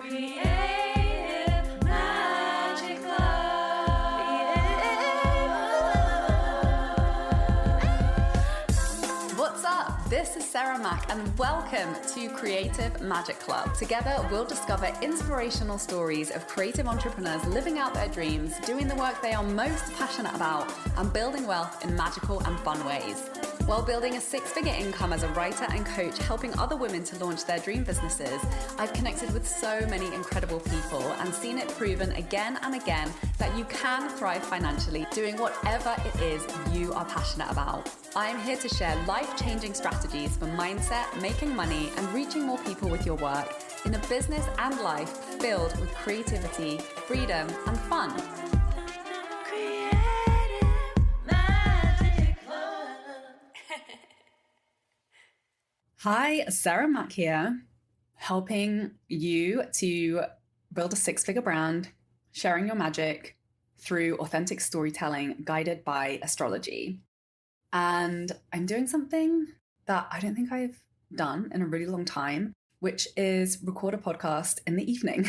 Creative Magic Club. What's up? This is Sarah Mack and welcome to Creative Magic Club. Together, we'll discover inspirational stories of creative entrepreneurs living out their dreams, doing the work they are most passionate about, and building wealth in magical and fun ways. While building a six-figure income as a writer and coach, helping other women to launch their dream businesses, I've connected with so many incredible people and seen it proven again and again that you can thrive financially doing whatever it is you are passionate about. I'm here to share life-changing strategies for mindset, making money, and reaching more people with your work in a business and life filled with creativity, freedom, and fun. Hi, Sarah Mack here, helping you to build a six-figure brand, sharing your magic through authentic storytelling guided by astrology. And I'm doing something that I don't think I've done in a really long time, which is record a podcast in the evening.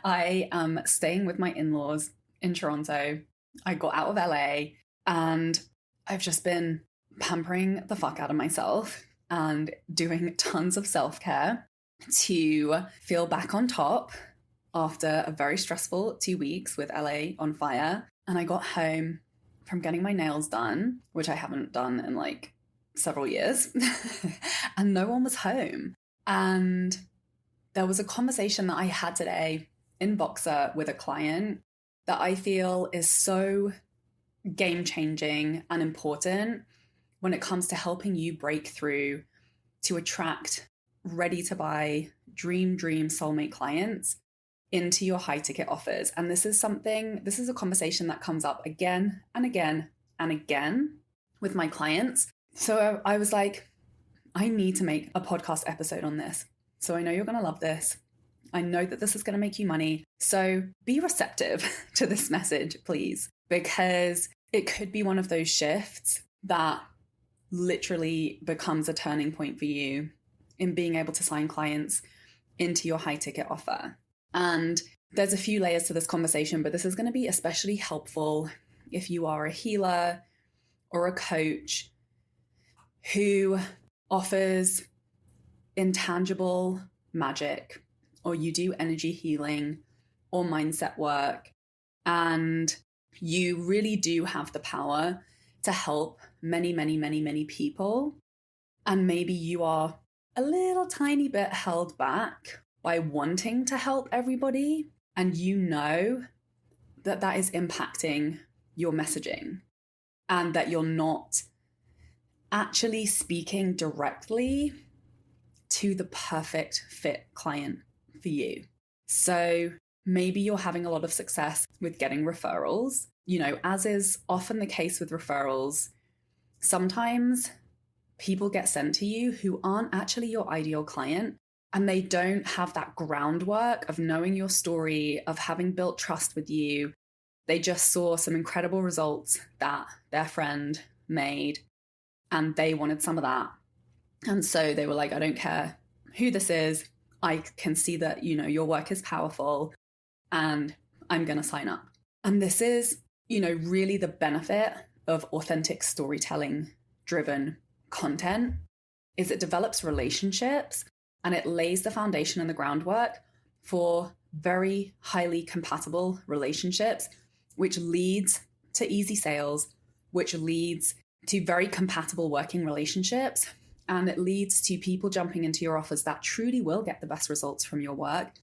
I am staying with my in-laws in Toronto. I got out of LA and I've just been pampering the fuck out of myself and doing tons of self-care to feel back on top after a very stressful 2 weeks with LA on fire. And I got home from getting my nails done, which I haven't done in like several years, and no one was home. And there was a conversation that I had today in Boxer with a client that I feel is so game-changing and important when it comes to helping you break through to attract ready-to-buy dream soulmate clients into your high-ticket offers. And this is a conversation that comes up again and again and again with my clients. So I was like, I need to make a podcast episode on this. So I know you're going to love this. I know that this is going to make you money. So be receptive to this message, please, because it could be one of those shifts that literally becomes a turning point for you in being able to sign clients into your high ticket offer. And there's a few layers to this conversation, but this is going to be especially helpful if you are a healer or a coach who offers intangible magic, or you do energy healing or mindset work, and you really do have the power to help many people. And maybe you are a little tiny bit held back by wanting to help everybody. And you know that that is impacting your messaging and that you're not actually speaking directly to the perfect fit client for you. So maybe you're having a lot of success with getting referrals. You know, as is often the case with referrals, sometimes people get sent to you who aren't actually your ideal client, and they don't have that groundwork of knowing your story, of having built trust with you. They just saw some incredible results that their friend made, and they wanted some of that. And so they were like, I don't care who this is. I can see that, you know, your work is powerful and I'm going to sign up. And this is, you know, really the benefit of authentic storytelling driven content is it develops relationships and it lays the foundation and the groundwork for very highly compatible relationships, which leads to easy sales, which leads to very compatible working relationships. And it leads to people jumping into your offers that truly will get the best results from your work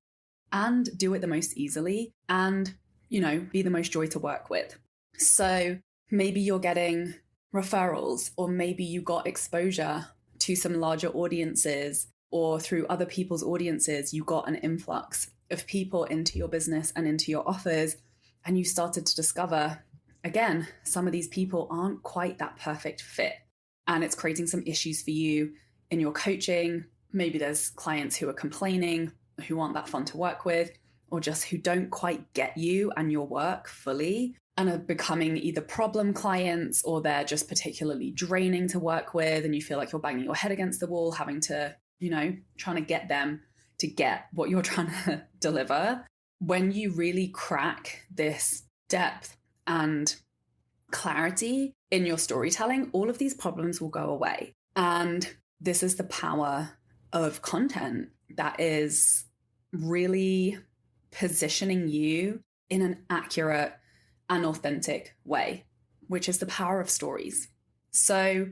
and do it the most easily and, you know, be the most joy to work with. So maybe you're getting referrals, or maybe you got exposure to some larger audiences, or through other people's audiences, you got an influx of people into your business and into your offers. And you started to discover, again, some of these people aren't quite that perfect fit. And it's creating some issues for you in your coaching. Maybe there's clients who are complaining, who aren't that fun to work with, or just who don't quite get you and your work fully and are becoming either problem clients, or they're just particularly draining to work with. And you feel like you're banging your head against the wall, having to, you know, trying to get them to get what you're trying to deliver, when you really crack this depth and clarity in your storytelling, all of these problems will go away. And this is the power of content that is really positioning you in an accurate and authentic way, which is the power of stories. So,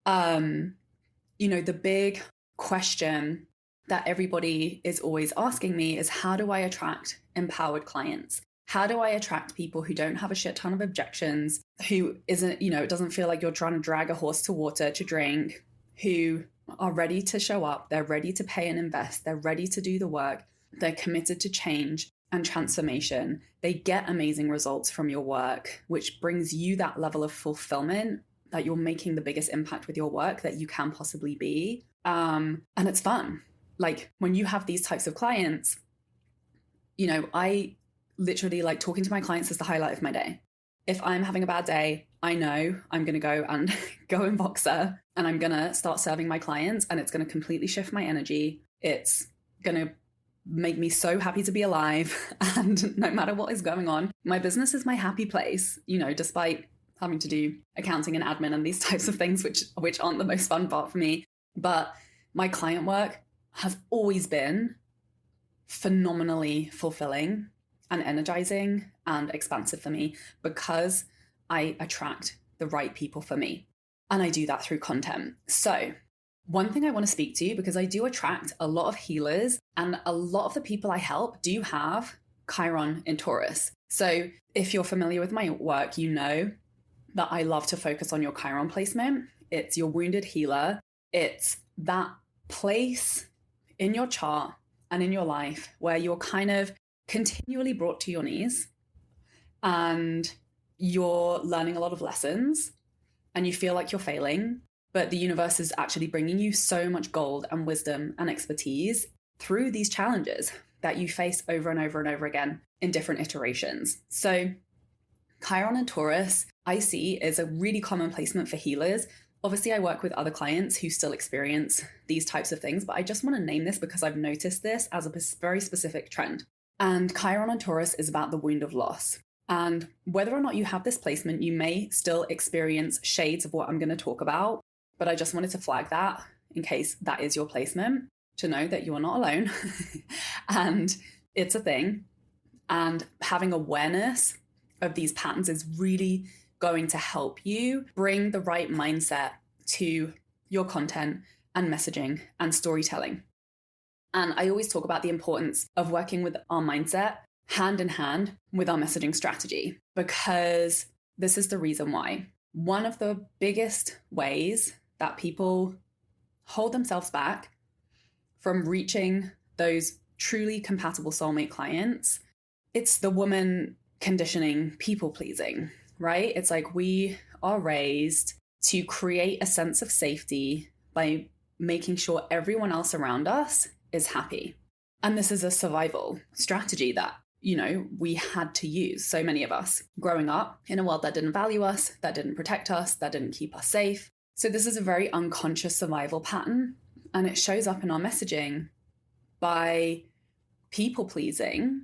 the big question that everybody is always asking me is, how do I attract empowered clients? How do I attract people who don't have a shit ton of objections, who isn't, it doesn't feel like you're trying to drag a horse to water to drink, who are ready to show up, they're ready to pay and invest, they're ready to do the work, they're committed to change and transformation, they get amazing results from your work, which brings you that level of fulfillment that you're making the biggest impact with your work that you can possibly be. And it's fun. Like when you have these types of clients, I literally like talking to my clients is the highlight of my day. If I'm having a bad day, I know I'm going to go and go in Voxer and I'm going to start serving my clients, and it's going to completely shift my energy. It's going to make me so happy to be alive. And no matter what is going on, my business is my happy place, despite having to do accounting and admin and these types of things, which aren't the most fun part for me. But my client work has always been phenomenally fulfilling and energizing and expansive for me because I attract the right people for me. And I do that through content. So one thing I want to speak to, because I do attract a lot of healers and a lot of the people I help do have Chiron in Taurus. So if you're familiar with my work, you know that I love to focus on your Chiron placement. It's your wounded healer. It's that place in your chart and in your life where you're kind of continually brought to your knees and you're learning a lot of lessons and you feel like you're failing, but the universe is actually bringing you so much gold and wisdom and expertise through these challenges that you face over and over and over again in different iterations. So Chiron and Taurus, I see, is a really common placement for healers. Obviously, I work with other clients who still experience these types of things, but I just want to name this because I've noticed this as a very specific trend. And Chiron and Taurus is about the wound of loss. And whether or not you have this placement, you may still experience shades of what I'm going to talk about, but I just wanted to flag that in case that is your placement, to know that you are not alone and it's a thing. And having awareness of these patterns is really going to help you bring the right mindset to your content and messaging and storytelling. And I always talk about the importance of working with our mindset hand in hand with our messaging strategy, because this is the reason why. One of the biggest ways that people hold themselves back from reaching those truly compatible soulmate clients, it's the woman conditioning, people pleasing, right? It's like we are raised to create a sense of safety by making sure everyone else around us is happy. And this is a survival strategy that, we had to use, so many of us, growing up in a world that didn't value us, that didn't protect us, that didn't keep us safe. So this is a very unconscious survival pattern. And it shows up in our messaging by people pleasing,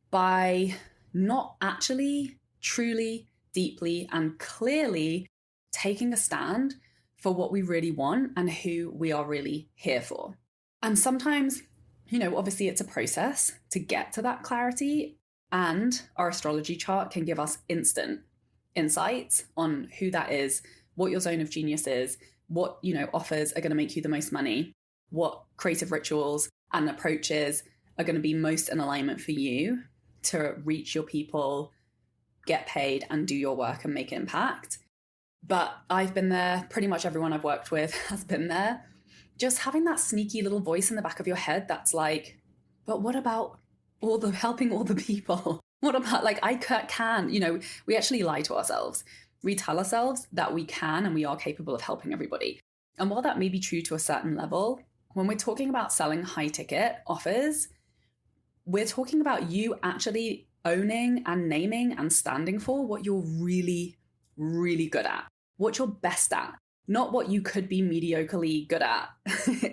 by not actually, truly, deeply, and clearly taking a stand for what we really want and who we are really here for. And sometimes, obviously it's a process to get to that clarity, and our astrology chart can give us instant insights on who that is, what your zone of genius is, what, offers are going to make you the most money, what creative rituals and approaches are going to be most in alignment for you to reach your people, get paid, and do your work and make impact. But I've been there. Pretty much everyone I've worked with has been there. Just having that sneaky little voice in the back of your head that's like, but what about helping all the people? What about I can, we actually lie to ourselves. We tell ourselves that we can and we are capable of helping everybody. And while that may be true to a certain level, when we're talking about selling high ticket offers, we're talking about you actually owning and naming and standing for what you're really, really good at, what you're best at, not what you could be mediocrely good at.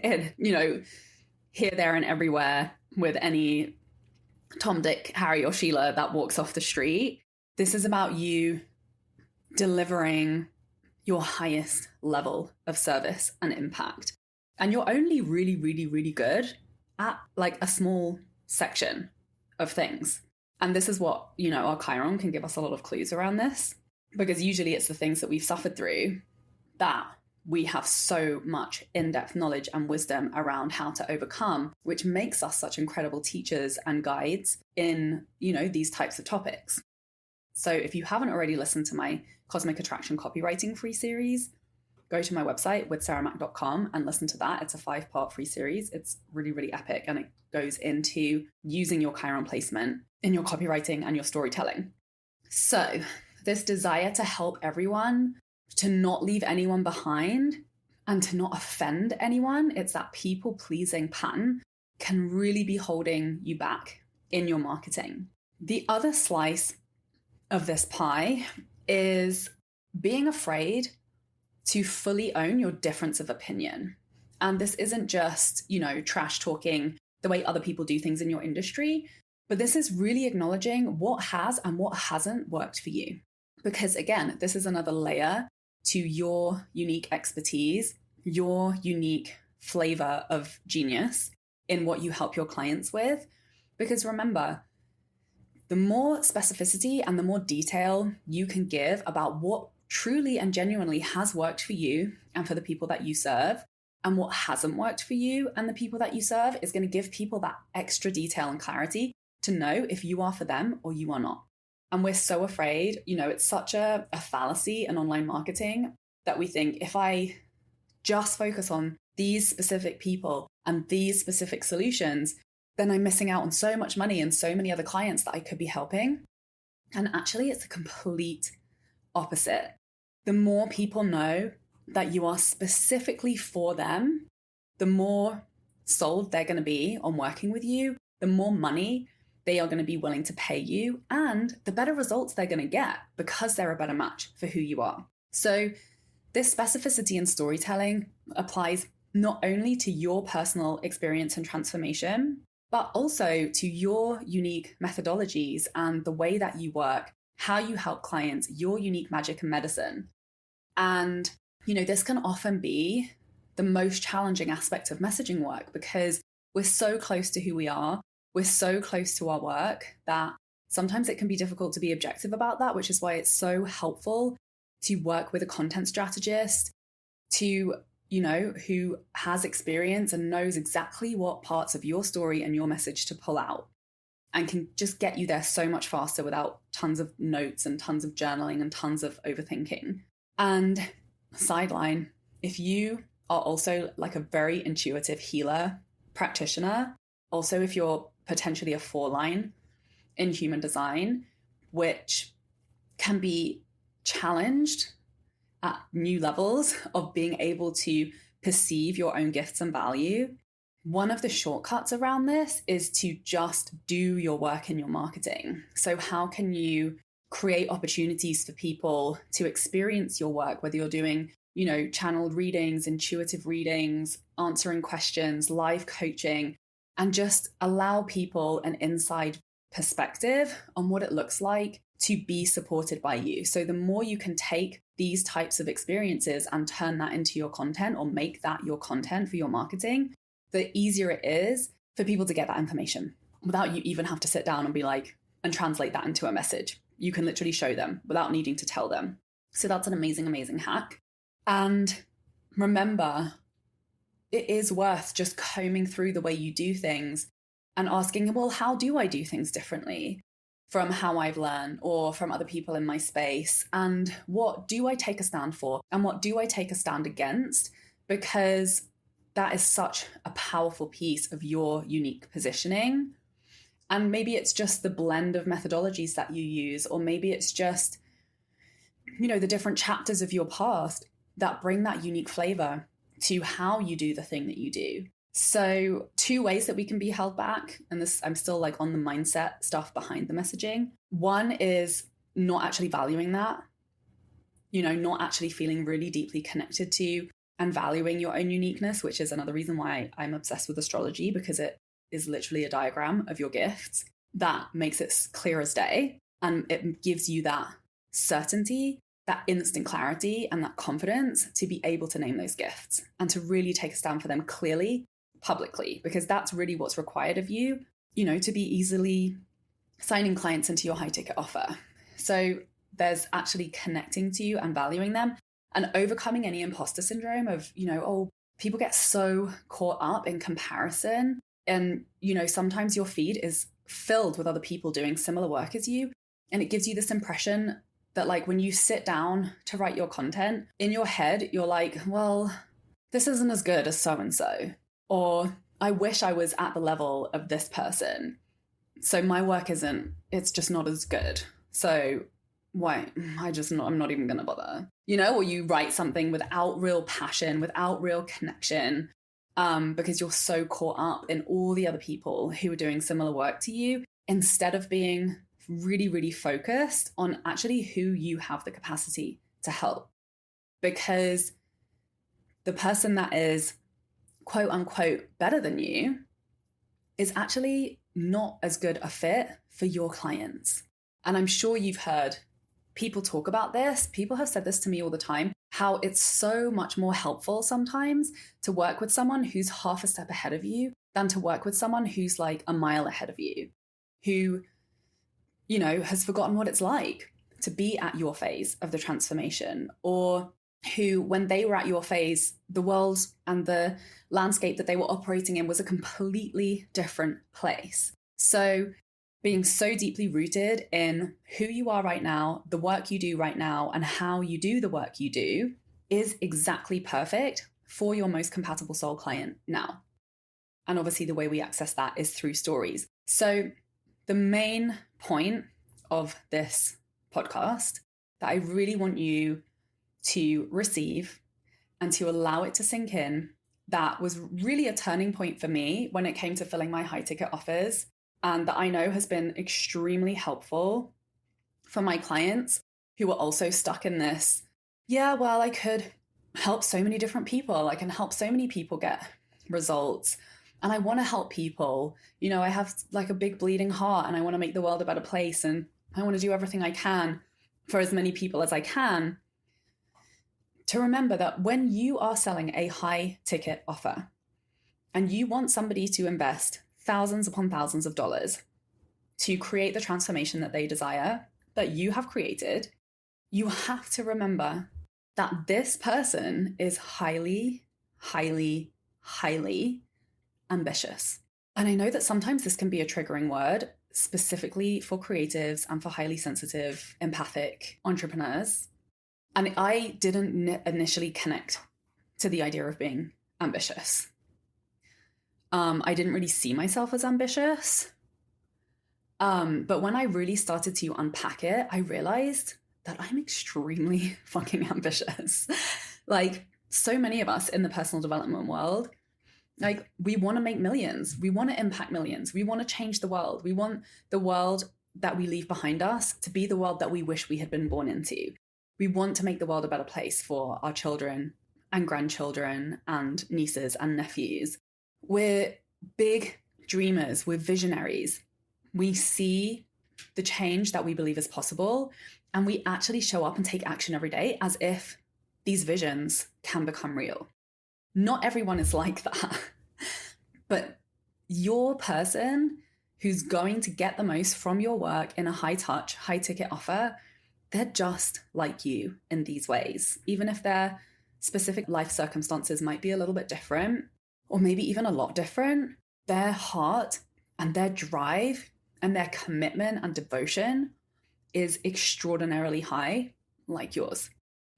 And, here, there, and everywhere with any Tom, Dick, Harry, or Sheila that walks off the street. This is about you delivering your highest level of service and impact. And you're only really, really, really good at like a small section of things. And this is what, our Chiron can give us a lot of clues around this, because usually it's the things that we've suffered through that we have so much in-depth knowledge and wisdom around how to overcome, which makes us such incredible teachers and guides in, these types of topics. So if you haven't already listened to my Cosmic Attraction Copywriting free series, go to my website withsarahmac.com and listen to that. It's a 5-part free series. It's really, really epic. And it goes into using your Chiron placement in your copywriting and your storytelling. So this desire to help everyone, to not leave anyone behind, and to not offend anyone, it's that people-pleasing pattern can really be holding you back in your marketing. The other slice of this pie is being afraid to fully own your difference of opinion. And this isn't just, trash talking the way other people do things in your industry, but this is really acknowledging what has and what hasn't worked for you. Because again, this is another layer to your unique expertise, your unique flavor of genius in what you help your clients with. Because remember, the more specificity and the more detail you can give about what truly and genuinely has worked for you and for the people that you serve, and what hasn't worked for you and the people that you serve, is going to give people that extra detail and clarity to know if you are for them or you are not. And we're so afraid, it's such a fallacy in online marketing that we think if I just focus on these specific people and these specific solutions, then I'm missing out on so much money and so many other clients that I could be helping. And actually, it's the complete opposite. The more people know that you are specifically for them, the more sold they're going to be on working with you, the more money they are going to be willing to pay you, and the better results they're going to get because they're a better match for who you are. So this specificity in storytelling applies not only to your personal experience and transformation, but also to your unique methodologies and the way that you work, how you help clients, your unique magic and medicine. And, this can often be the most challenging aspect of messaging work because we're so close to who we are. We're so close to our work that sometimes it can be difficult to be objective about that, which is why it's so helpful to work with a content strategist who has experience and knows exactly what parts of your story and your message to pull out and can just get you there so much faster without tons of notes and tons of journaling and tons of overthinking. And sideline, if you are also like a very intuitive healer practitioner, also if you're potentially a 4-line in human design, which can be challenged at new levels of being able to perceive your own gifts and value, one of the shortcuts around this is to just do your work in your marketing. So how can you create opportunities for people to experience your work, whether you're doing, channeled readings, intuitive readings, answering questions, live coaching, and just allow people an inside perspective on what it looks like to be supported by you. So the more you can take these types of experiences and turn that into your content or make that your content for your marketing, the easier it is for people to get that information without you even have to sit down and be like, and translate that into a message. You can literally show them without needing to tell them. So that's an amazing, amazing hack. And remember, it is worth just combing through the way you do things and asking, well, how do I do things differently from how I've learned or from other people in my space? And what do I take a stand for? And what do I take a stand against? Because that is such a powerful piece of your unique positioning. And maybe it's just the blend of methodologies that you use, or maybe it's just, the different chapters of your past that bring that unique flavor to how you do the thing that you do. So 2 ways that we can be held back, and this, I'm still like on the mindset stuff behind the messaging. One is not actually valuing that, not actually feeling really deeply connected to and valuing your own uniqueness, which is another reason why I'm obsessed with astrology, because it is literally a diagram of your gifts that makes it clear as day. And it gives you that certainty, that instant clarity, and that confidence to be able to name those gifts and to really take a stand for them clearly, publicly, because that's really what's required of you, to be easily signing clients into your high ticket offer. So there's actually connecting to you and valuing them and overcoming any imposter syndrome of, people get so caught up in comparison. And, sometimes your feed is filled with other people doing similar work as you. And it gives you this impression that, like, when you sit down to write your content, in your head, you're like, well, this isn't as good as so-and-so. Or I wish I was at the level of this person. So my work it's just not as good. So why? I'm not even going to bother. Or you write something without real passion, without real connection, because you're so caught up in all the other people who are doing similar work to you, instead of being really, really focused on actually who you have the capacity to help. Because the person that is quote unquote better than you is actually not as good a fit for your clients. And I'm sure you've heard people talk about this. People have said this to me all the time, how it's so much more helpful sometimes to work with someone who's half a step ahead of you than to work with someone who's like a mile ahead of you, who, has forgotten what it's like to be at your phase of the transformation, or who, when they were at your phase, the world and the landscape that they were operating in was a completely different place. So being so deeply rooted in who you are right now, the work you do right now, and how you do the work you do is exactly perfect for your most compatible soul client now. And obviously the way we access that is through stories. So the main point of this podcast that I really want you to receive and to allow it to sink in, that was really a turning point for me when it came to filling my high ticket offers, and that I know has been extremely helpful for my clients who are also stuck in this, I could help so many different people. I can help so many people get results. And I want to help people. I have like a big bleeding heart and I want to make the world a better place. And I want to do everything I can for as many people as I can. To remember that when you are selling a high ticket offer and you want somebody to invest thousands upon thousands of dollars to create the transformation that they desire, that you have created, you have to remember that this person is highly, highly, highly ambitious. And I know that sometimes this can be a triggering word, specifically for creatives and for highly sensitive, empathic entrepreneurs. And I didn't initially connect to the idea of being ambitious. I didn't really see myself as ambitious. But when I really started to unpack it, I realized that I'm extremely fucking ambitious. Like so many of us in the personal development world, like we want to make millions. We want to impact millions. We want to change the world. We want the world that we leave behind us to be the world that we wish we had been born into. We want to make the world a better place for our children and grandchildren and nieces and nephews. We're big dreamers. We're visionaries. We see the change that we believe is possible, and we actually show up and take action every day as if these visions can become real. Not everyone is like that, but your person who's going to get the most from your work in a high touch, high ticket offer, they're just like you in these ways, even if their specific life circumstances might be a little bit different, or maybe even a lot different. Their heart and their drive and their commitment and devotion is extraordinarily high, like yours.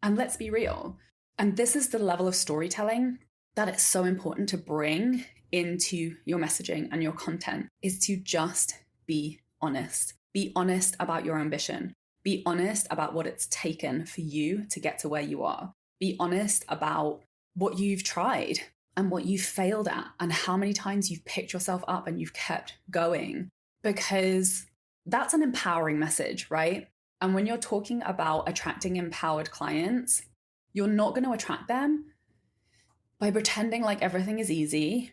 And let's be real. And this is the level of storytelling that it's so important to bring into your messaging and your content, is to just be honest. Be honest about your ambition. Be honest about what it's taken for you to get to where you are. Be honest about what you've tried and what you've failed at and how many times you've picked yourself up and you've kept going, because that's an empowering message, right? And when you're talking about attracting empowered clients, you're not going to attract them by pretending like everything is easy,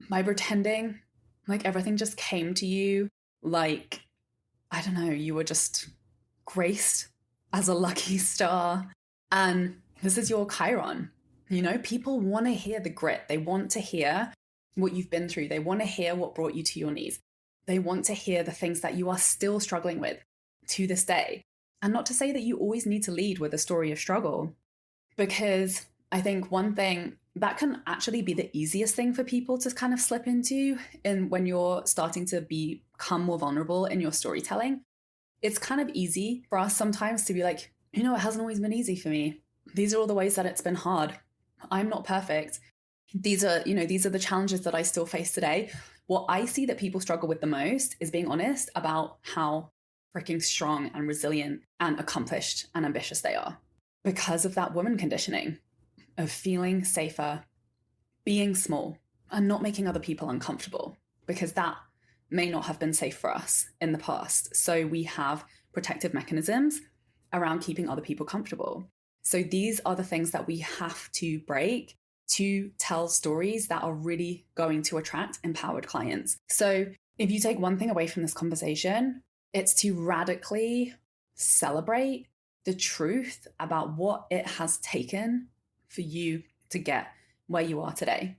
by pretending like everything just came to you, like, I don't know, you were just graced as a lucky star. And this is your Chiron. People want to hear the grit. They want to hear what you've been through. They want to hear what brought you to your knees. They want to hear the things that you are still struggling with to this day. And not to say that you always need to lead with a story of struggle, because I think one thing that can actually be the easiest thing for people to kind of slip into when you're starting to become more vulnerable in your storytelling. It's kind of easy for us sometimes to be like, it hasn't always been easy for me. These are all the ways that it's been hard. I'm not perfect. These are the challenges that I still face today. What I see that people struggle with the most is being honest about how freaking strong and resilient and accomplished and ambitious they are, because of that woman conditioning of feeling safer, being small, and not making other people uncomfortable, because that may not have been safe for us in the past. So we have protective mechanisms around keeping other people comfortable. So these are the things that we have to break to tell stories that are really going to attract empowered clients. So if you take one thing away from this conversation, it's to radically celebrate the truth about what it has taken for you to get where you are today.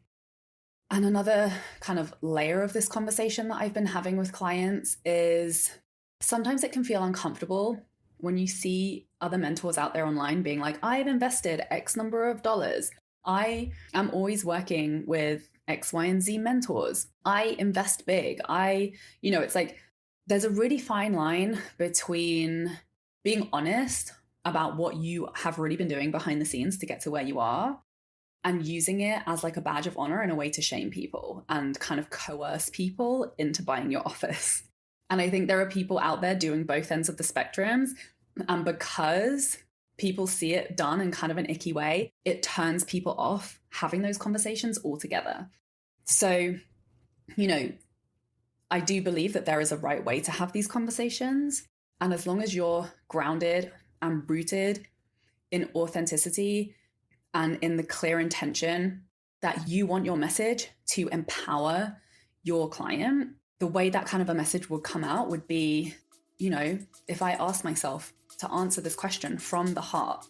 And another kind of layer of this conversation that I've been having with clients is sometimes it can feel uncomfortable when you see other mentors out there online being like, I've invested X number of dollars. I am always working with X, Y, and Z mentors. I invest big. It's like there's a really fine line between being honest about what you have really been doing behind the scenes to get to where you are, and using it as like a badge of honor and a way to shame people and kind of coerce people into buying your office. And I think there are people out there doing both ends of the spectrums. And because people see it done in kind of an icky way, it turns people off having those conversations altogether. So, I do believe that there is a right way to have these conversations. And as long as you're grounded and rooted in authenticity and in the clear intention that you want your message to empower your client, the way that kind of a message would come out would be, if I asked myself to answer this question from the heart.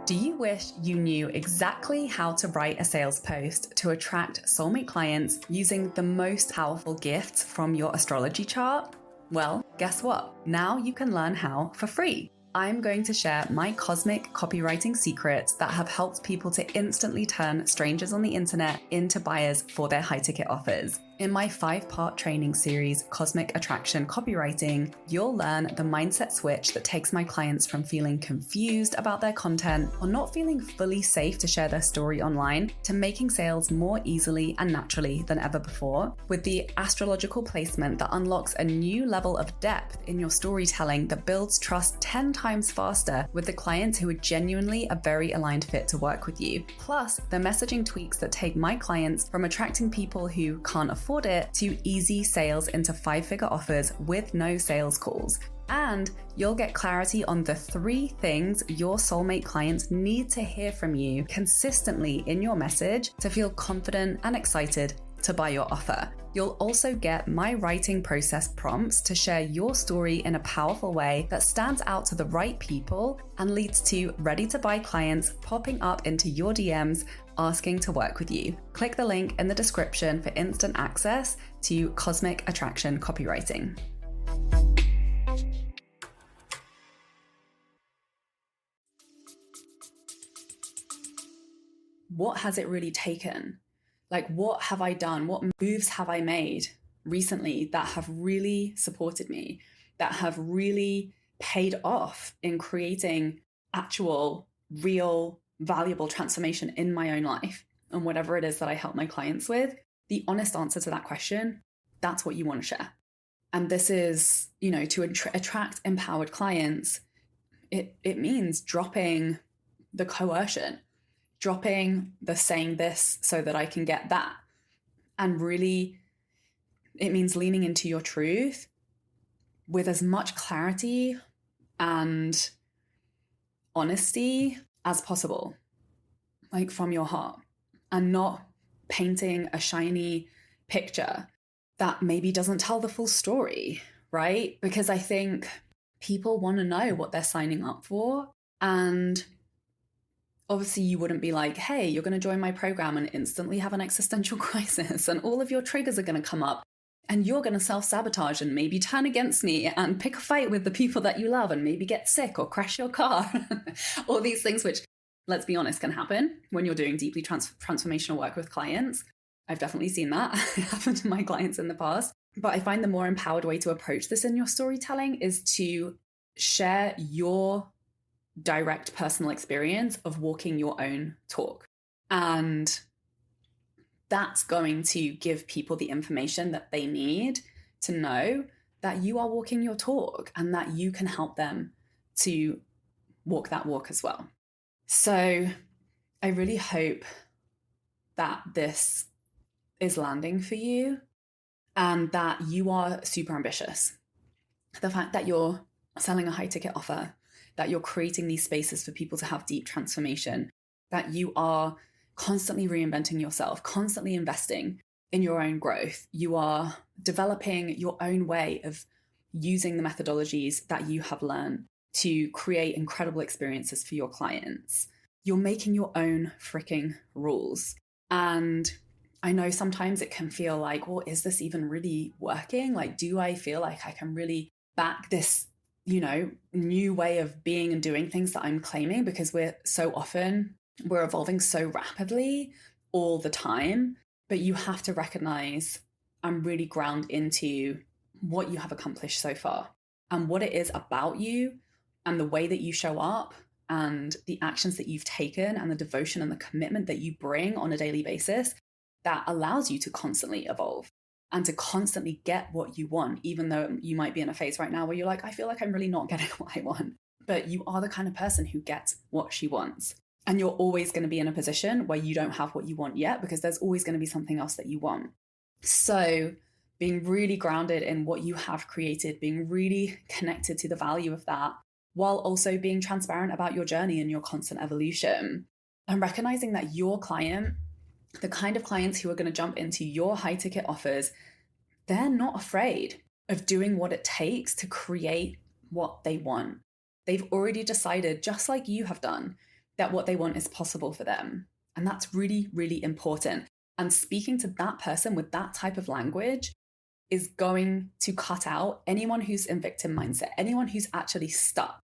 Do you wish you knew exactly how to write a sales post to attract soulmate clients using the most powerful gifts from your astrology chart? Well, guess what? Now you can learn how for free. I'm going to share my cosmic copywriting secrets that have helped people to instantly turn strangers on the internet into buyers for their high-ticket offers. In my 5-part training series, Cosmic Attraction Copywriting, you'll learn the mindset switch that takes my clients from feeling confused about their content or not feeling fully safe to share their story online to making sales more easily and naturally than ever before, with the astrological placement that unlocks a new level of depth in your storytelling that builds trust 10 times faster with the clients who are genuinely a very aligned fit to work with you. Plus, the messaging tweaks that take my clients from attracting people who can't afford it to easy sales into 5-figure offers with no sales calls. And you'll get clarity on the 3 things your soulmate clients need to hear from you consistently in your message to feel confident and excited to buy your offer. You'll also get my writing process prompts to share your story in a powerful way that stands out to the right people and leads to ready to buy clients popping up into your DMs asking to work with you. Click the link in the description for instant access to Cosmic Attraction Copywriting. What has it really taken? Like, what have I done? What moves have I made recently that have really supported me, that have really paid off in creating actual, real, valuable transformation in my own life and whatever it is that I help my clients with? The honest answer to that question, that's what you want to share. And this is, to attract empowered clients, it means dropping the coercion, dropping the saying this so that I can get that. And really, it means leaning into your truth with as much clarity and honesty as possible, like from your heart, and not painting a shiny picture that maybe doesn't tell the full story, right? Because I think people want to know what they're signing up for. And obviously you wouldn't be like, hey, you're going to join my program and instantly have an existential crisis and all of your triggers are going to come up and you're going to self-sabotage and maybe turn against me and pick a fight with the people that you love and maybe get sick or crash your car. All these things, which, let's be honest, can happen when you're doing deeply transformational work with clients. I've definitely seen that happen to my clients in the past. But I find the more empowered way to approach this in your storytelling is to share your direct personal experience of walking your own talk. And that's going to give people the information that they need to know that you are walking your talk and that you can help them to walk that walk as well. So I really hope that this is landing for you and that you are super ambitious. The fact that you're selling a high ticket offer, that you're creating these spaces for people to have deep transformation, that you are constantly reinventing yourself, constantly investing in your own growth. You are developing your own way of using the methodologies that you have learned to create incredible experiences for your clients. You're making your own freaking rules. And I know sometimes it can feel like, well, is this even really working? Like, do I feel like I can really back this, new way of being and doing things that I'm claiming? Because we're evolving so rapidly all the time, but you have to recognize and really ground into what you have accomplished so far and what it is about you and the way that you show up and the actions that you've taken and the devotion and the commitment that you bring on a daily basis that allows you to constantly evolve and to constantly get what you want, even though you might be in a phase right now where you're like, I feel like I'm really not getting what I want. But you are the kind of person who gets what she wants. And you're always going to be in a position where you don't have what you want yet, because there's always going to be something else that you want. So being really grounded in what you have created, being really connected to the value of that, while also being transparent about your journey and your constant evolution, and recognizing that your client, the kind of clients who are going to jump into your high ticket offers, they're not afraid of doing what it takes to create what they want. They've already decided, just like you have done, that what they want is possible for them. And that's really, really important. And speaking to that person with that type of language is going to cut out anyone who's in victim mindset, anyone who's actually stuck.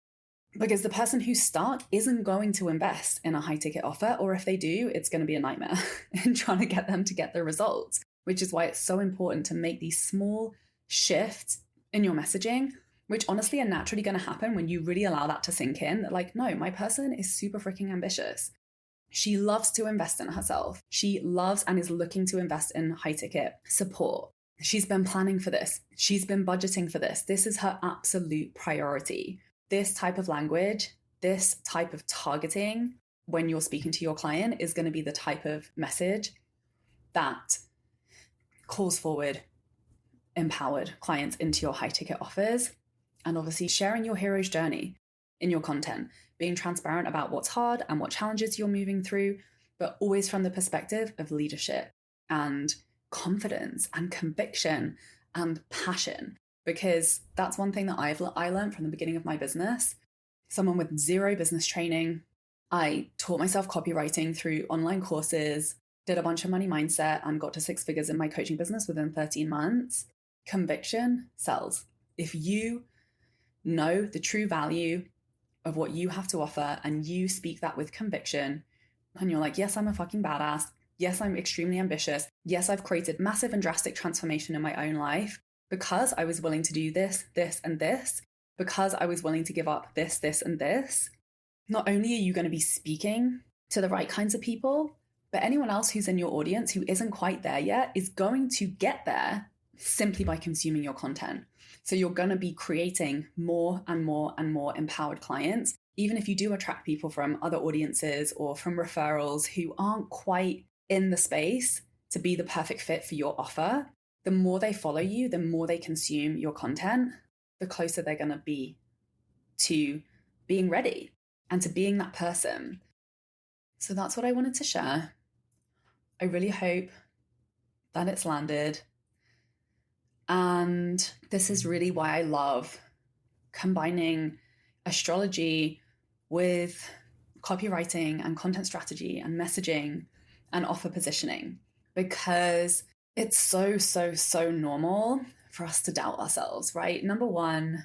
Because the person who's stuck isn't going to invest in a high ticket offer, or if they do, it's going to be a nightmare in trying to get them to get the results, which is why it's so important to make these small shifts in your messaging, which honestly are naturally going to happen when you really allow that to sink in. That like, no, my person is super freaking ambitious. She loves to invest in herself. She loves and is looking to invest in high ticket support. She's been planning for this. She's been budgeting for this. This is her absolute priority. This type of language, this type of targeting when you're speaking to your client is going to be the type of message that calls forward empowered clients into your high ticket offers. And obviously sharing your hero's journey in your content, being transparent about what's hard and what challenges you're moving through, but always from the perspective of leadership and confidence and conviction and passion. Because that's one thing that I learned from the beginning of my business. Someone with zero business training, I taught myself copywriting through online courses, did a bunch of money mindset, and got to 6 figures in my coaching business within 13 months. Conviction sells. If you know the true value of what you have to offer and you speak that with conviction, and you're like, yes, I'm a fucking badass. Yes, I'm extremely ambitious. Yes, I've created massive and drastic transformation in my own life because I was willing to do this, this, and this, because I was willing to give up this, this, and this. Not only are you going to be speaking to the right kinds of people, but anyone else who's in your audience who isn't quite there yet is going to get there simply by consuming your content. So you're going to be creating more and more and more empowered clients, even if you do attract people from other audiences or from referrals who aren't quite in the space to be the perfect fit for your offer. The more they follow you, the more they consume your content, the closer they're going to be to being ready and to being that person. So that's what I wanted to share. I really hope that it's landed. And this is really why I love combining astrology with copywriting and content strategy and messaging and offer positioning, because it's so normal for us to doubt ourselves, right? Number one,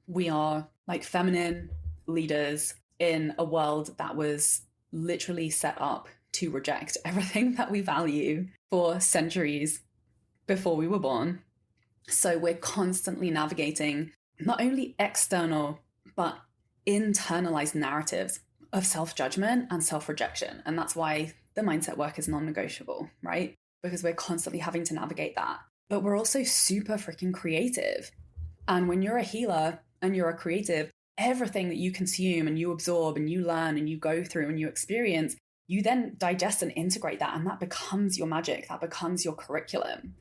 we are like feminine leaders in a world that was literally set up to reject everything that we value for centuries before we were born. So we're constantly navigating not only external, but internalized narratives of self-judgment and self-rejection. And that's why the mindset work is non-negotiable, right? Because we're constantly having to navigate that. But we're also super freaking creative. And when you're a healer and you're a creative, everything that you consume and you absorb and you learn and you go through and you experience, you then digest and integrate that. And that becomes your magic. That becomes your curriculum.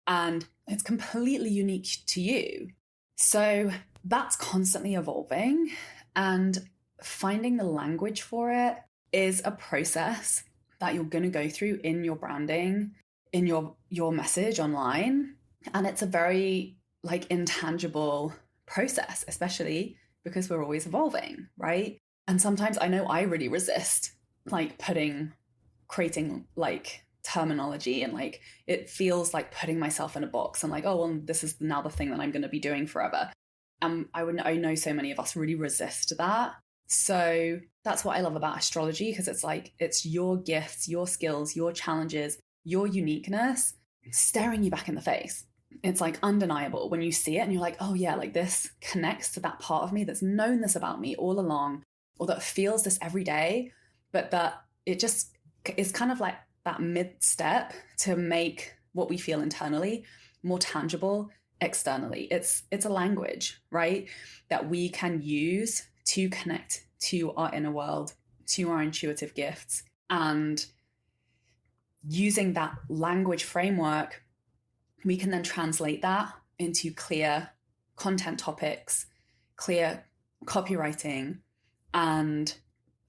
And it's completely unique to you. So that's constantly evolving. And finding the language for it is a process that you're going to go through in your branding, in your message online. And it's a very like intangible process, especially because we're always evolving, right? And sometimes I know I really resist like creating like terminology, and like it feels like putting myself in a box and like, oh, well, this is now the thing that I'm going to be doing forever. And I know so many of us really resist that. So that's what I love about astrology, because it's like, it's your gifts, your skills, your challenges, your uniqueness staring you back in the face. It's like undeniable when you see it and you're like, oh yeah, like this connects to that part of me that's known this about me all along, or that feels this every day, but that it just is kind of like that mid-step to make what we feel internally more tangible externally. It's a language, right, that we can use to connect to our inner world, to our intuitive gifts. And using that language framework, we can then translate that into clear content topics, clear copywriting, and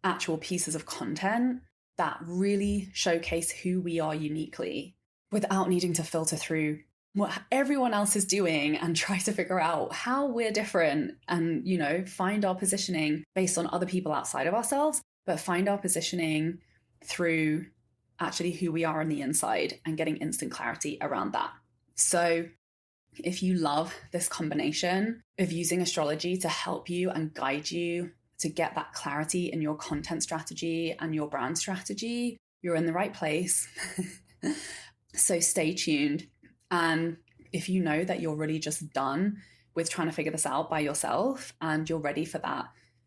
actual pieces of content that really showcase who we are uniquely without needing to filter through what everyone else is doing and try to figure out how we're different and, you know, find our positioning based on other people outside of ourselves, but find our positioning through actually who we are on the inside and getting instant clarity around that. So if you love this combination of using astrology to help you and guide you to get that clarity in your content strategy and your brand strategy, you're in the right place. So stay tuned. And if you know that you're really just done with trying to figure this out by yourself and you're ready for that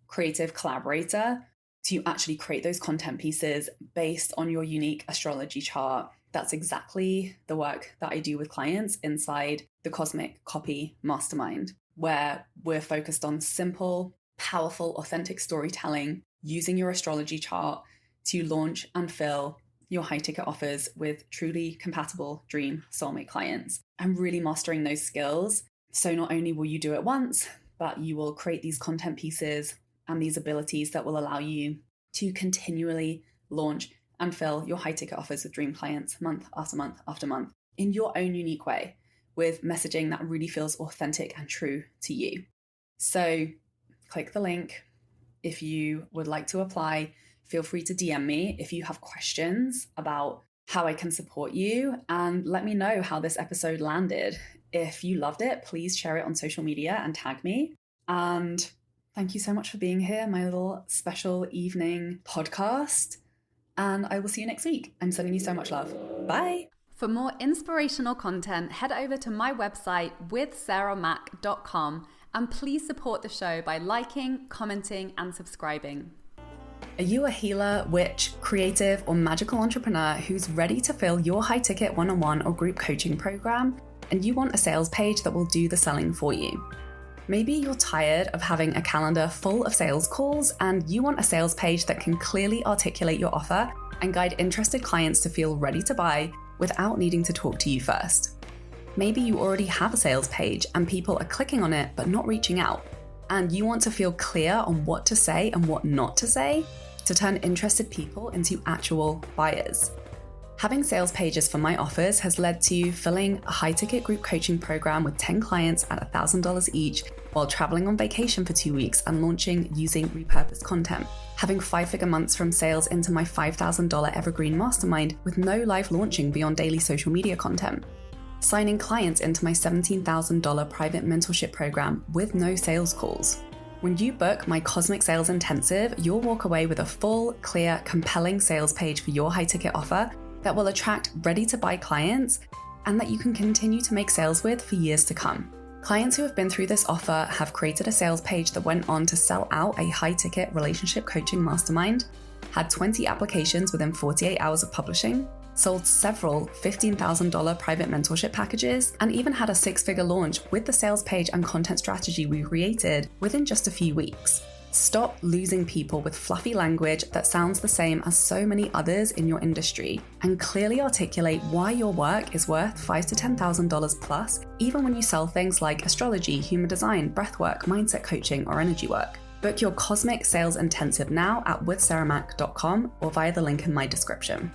creative collaborator to actually create those content pieces based on your unique astrology chart, that's exactly the work that I do with clients inside the Cosmic Copy Mastermind, where we're focused on simple, powerful, authentic storytelling using your astrology chart to launch and fill your high ticket offers with truly compatible dream soulmate clients, and really mastering those skills. So not only will you do it once, but you will create these content pieces and these abilities that will allow you to continually launch and fill your high ticket offers with dream clients month after month after month in your own unique way, with messaging that really feels authentic and true to you. So click the link if you would like to apply. Feel free to DM me if you have questions about how I can support you, and let me know how this episode landed. If you loved it, please share it on social media and tag me. And thank you so much for being here, my little special evening podcast. And I will see you next week. I'm sending you so much love. Bye. For more inspirational content, head over to my website withsarahmac.com, and please support the show by liking, commenting, and subscribing. Are you a healer, witch, creative, or magical entrepreneur who's ready to fill your high-ticket one-on-one or group coaching program, and you want a sales page that will do the selling for you? Maybe you're tired of having a calendar full of sales calls, and you want a sales page that can clearly articulate your offer and guide interested clients to feel ready to buy without needing to talk to you first. Maybe you already have a sales page and people are clicking on it but not reaching out. and you want to feel clear on what to say and what not to say to turn interested people into actual buyers. Having sales pages for my offers has led to filling a high-ticket group coaching program with 10 clients at $1,000 each while traveling on vacation for 2 weeks and launching using repurposed content. Having 5-figure months from sales into my $5,000 evergreen mastermind with no live launching beyond daily social media content. Signing clients into my $17,000 private mentorship program with no sales calls. When you book my Cosmic Sales Intensive, you'll walk away with a full, clear, compelling sales page for your high-ticket offer that will attract ready-to-buy clients and that you can continue to make sales with for years to come. Clients who have been through this offer have created a sales page that went on to sell out a high-ticket relationship coaching mastermind, had 20 applications within 48 hours of publishing, sold several $15,000 private mentorship packages, and even had a 6-figure launch with the sales page and content strategy we created within just a few weeks. Stop losing people with fluffy language that sounds the same as so many others in your industry, and clearly articulate why your work is worth $5,000 to $10,000 plus, even when you sell things like astrology, human design, breathwork, mindset coaching, or energy work. Book your Cosmic Sales Intensive now at withsarahmac.com or via the link in my description.